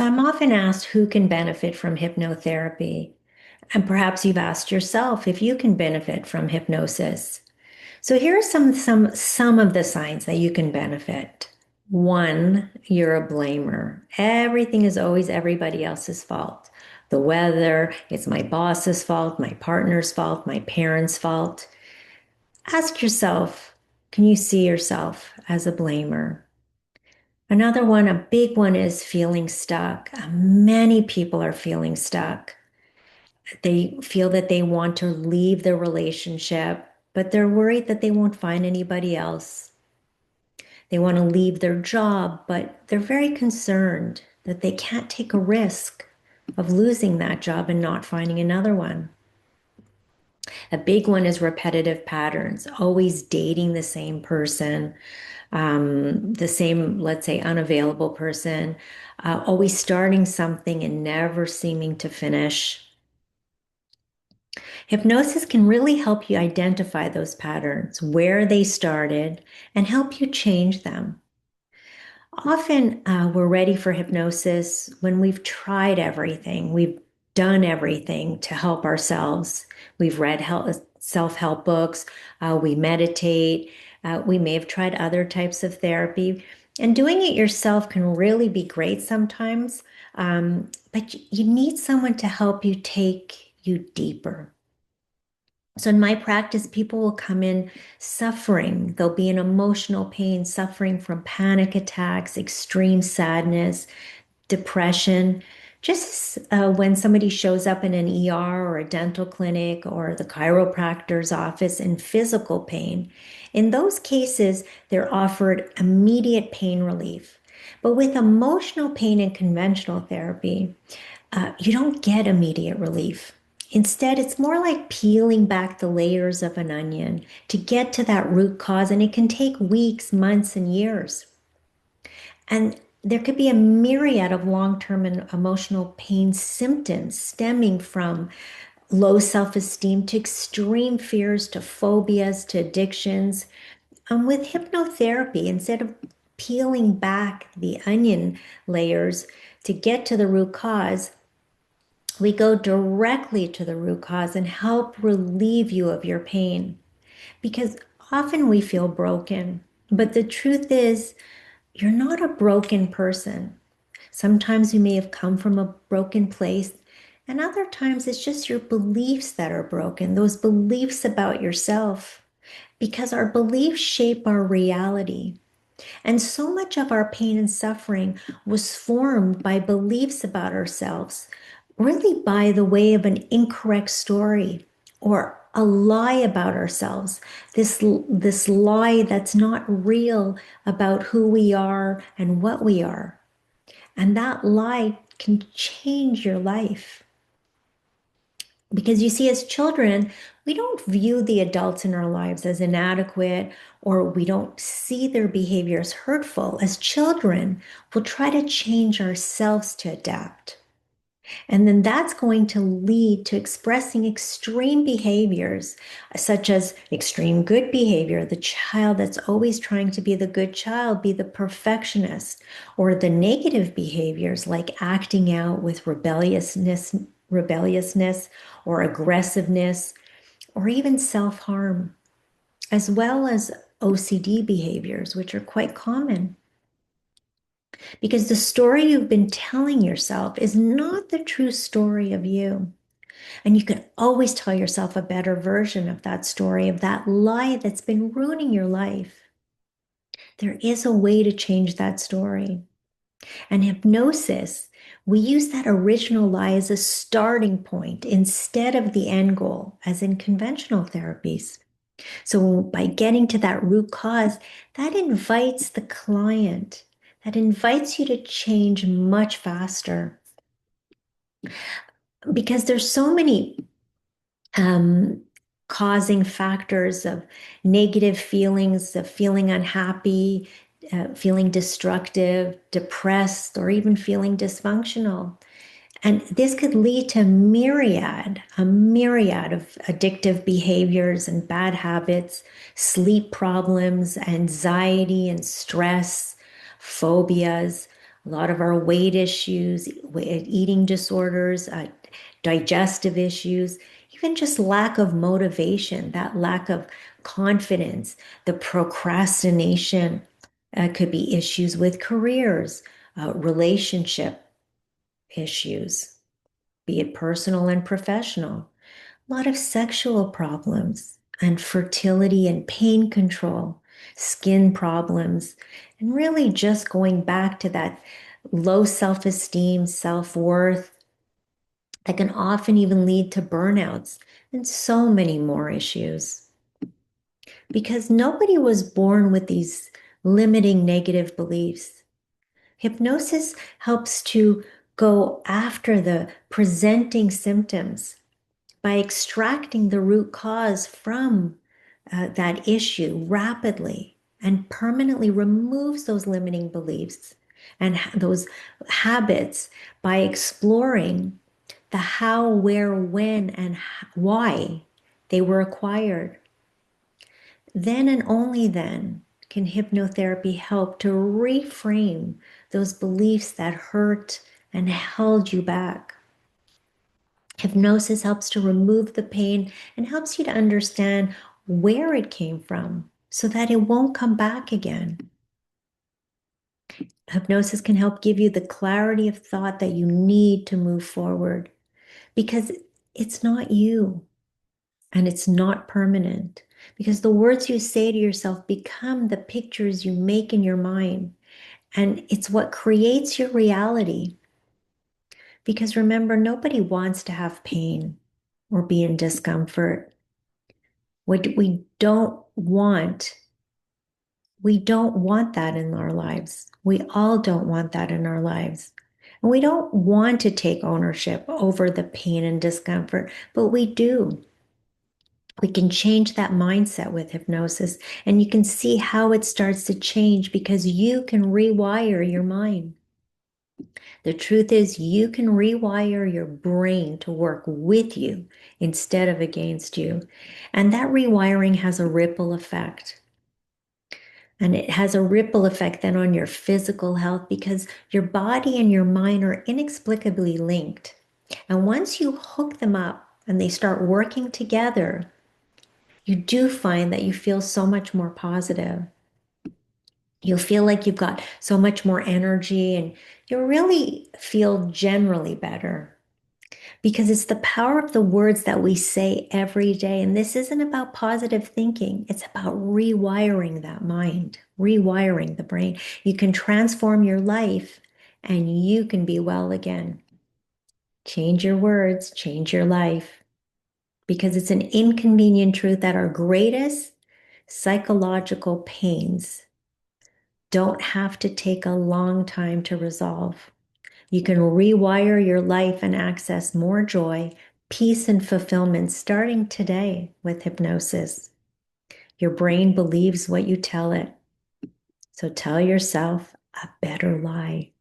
I'm often asked who can benefit from hypnotherapy, and perhaps you've asked yourself if you can benefit from hypnosis. So here are some of the signs that you can benefit. One, you're a blamer. Everything is always everybody else's fault. The weather, it's my boss's fault, my partner's fault, my parents' fault. Ask yourself, can you see yourself as a blamer? Another one, a big one, is feeling stuck. Many people are feeling stuck. They feel that they want to leave the relationship, but they're worried that they won't find anybody else. They want to leave their job, but they're very concerned that they can't take a risk of losing that job and not finding another one. A big one is repetitive patterns, always dating the same person, the same, let's say, unavailable person, always starting something and never seeming to finish. Hypnosis can really help you identify those patterns, where they started, and help you change them. Often we're ready for hypnosis when we've tried everything, we've done everything to help ourselves. We've read self-help books, we meditate, we may have tried other types of therapy. And doing it yourself can really be great sometimes, but you need someone to help you take you deeper. So in my practice, people will come in suffering. They'll be in emotional pain, suffering from panic attacks, extreme sadness, depression. Just when somebody shows up in an ER or a dental clinic or the chiropractor's office in physical pain, in those cases, they're offered immediate pain relief. But with emotional pain and conventional therapy, you don't get immediate relief. Instead, it's more like peeling back the layers of an onion to get to that root cause, and it can take weeks, months, and years. And there could be a myriad of long-term and emotional pain symptoms stemming from low self-esteem to extreme fears to phobias to addictions. With hypnotherapy, instead of peeling back the onion layers to get to the root cause, we go directly to the root cause and help relieve you of your pain. Because often we feel broken, but the truth is, you're not a broken person. Sometimes you may have come from a broken place, and other times it's just your beliefs that are broken, those beliefs about yourself, because our beliefs shape our reality. And so much of our pain and suffering was formed by beliefs about ourselves, really by the way of an incorrect story or a lie about ourselves. This lie that's not real about who we are and what we are. And that lie can change your life. Because you see, as children, we don't view the adults in our lives as inadequate, or we don't see their behavior as hurtful. As children, we'll try to change ourselves to adapt. And then that's going to lead to expressing extreme behaviors, such as extreme good behavior, the child that's always trying to be the good child, be the perfectionist, or the negative behaviors like acting out with rebelliousness or aggressiveness, or even self-harm, as well as OCD behaviors, which are quite common. Because the story you've been telling yourself is not the true story of you. And you can always tell yourself a better version of that story, of that lie that's been ruining your life. There is a way to change that story. And hypnosis, we use that original lie as a starting point instead of the end goal, as in conventional therapies. So by getting to that root cause, that invites the client, that invites you to change much faster. Because there's so many um, causing factors of negative feelings, of feeling unhappy, feeling destructive, depressed, or even feeling dysfunctional. And this could lead to a myriad of addictive behaviors and bad habits, sleep problems, anxiety and stress, phobias, a lot of our weight issues, eating disorders, digestive issues, even just lack of motivation, that lack of confidence, the procrastination. Could be issues with careers, relationship issues, be it personal and professional, a lot of sexual problems and fertility and pain control, skin problems, and really just going back to that low self-esteem, self-worth that can often even lead to burnouts and so many more issues. Because nobody was born with these limiting negative beliefs. Hypnosis helps to go after the presenting symptoms by extracting the root cause from that issue rapidly and permanently removes those limiting beliefs and those habits by exploring the how, where, when, and why they were acquired. Then and only then can hypnotherapy help to reframe those beliefs that hurt and held you back. Hypnosis helps to remove the pain and helps you to understand where it came from so that it won't come back again. Hypnosis can help give you the clarity of thought that you need to move forward because it's not you and it's not permanent. Because the words you say to yourself become the pictures you make in your mind, and it's what creates your reality. Because remember, nobody wants to have pain or be in discomfort. What we don't want that in our lives. We all don't want that in our lives. And we don't want to take ownership over the pain and discomfort, but we do. We can change that mindset with hypnosis, and you can see how it starts to change because you can rewire your mind. The truth is, you can rewire your brain to work with you instead of against you. And that rewiring has a ripple effect. And it has a ripple effect then on your physical health because your body and your mind are inexplicably linked. And once you hook them up and they start working together, you do find that you feel so much more positive. You'll feel like you've got so much more energy and you'll really feel generally better because it's the power of the words that we say every day. And this isn't about positive thinking. It's about rewiring that mind, rewiring the brain. You can transform your life and you can be well again. Change your words, change your life because it's an inconvenient truth that our greatest psychological pains don't have to take a long time to resolve. You can rewire your life and access more joy, peace, and fulfillment starting today with hypnosis. Your brain believes what you tell it. So tell yourself a better lie.